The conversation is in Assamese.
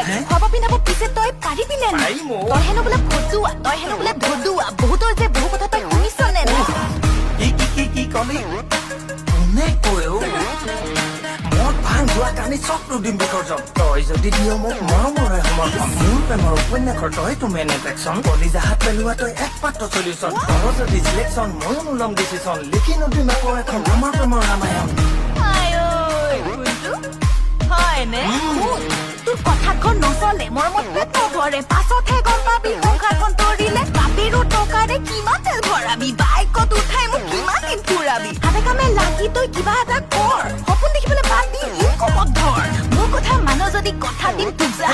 লাগে খোৱাব পিন্ধাব পিছে তই পাৰিবিনে নাই তই হেনো বোলে ভদুৱা বহুতৰ যে বহু কথা তই শুনিছনে নাই কি কলি কোনে কয়ও মদ ভাং যোৱা কাৰণে চকটো দিম বিসৰ্জন তই যদি দিয় মোক মৰমৰে সমৰ্থন মোৰ প্ৰেমৰ উপন্যাসৰ তইতো মেন এট্ৰেকশ্যন কলিজাহাত পেলোৱা তই একমাত্ৰ চলিউচন তই যদি চিলেকশ্যন ময়ো নোলম ডিচিশ্যন লিখি নদী নকওঁ এখন আমাৰ প্ৰেমৰ ৰামায়ণ হয়নে তোৰ কথাখন নচলে মৰমত পেট নভৰে পাছতহে গম পাবি সংসাৰখন তৰিলে বাপেৰো টকাৰে কিমান তেল ভৰাবি বাইকত উঠাই মোক কিমান দিন ফুৰাবি হাতে কামে লাগি তই কিবা এটা কৰ সপোন দেখিবলৈ বাদ দি ইনকমত ধৰ মোৰ কথা মানুহ যদি কথা দিম তোক যা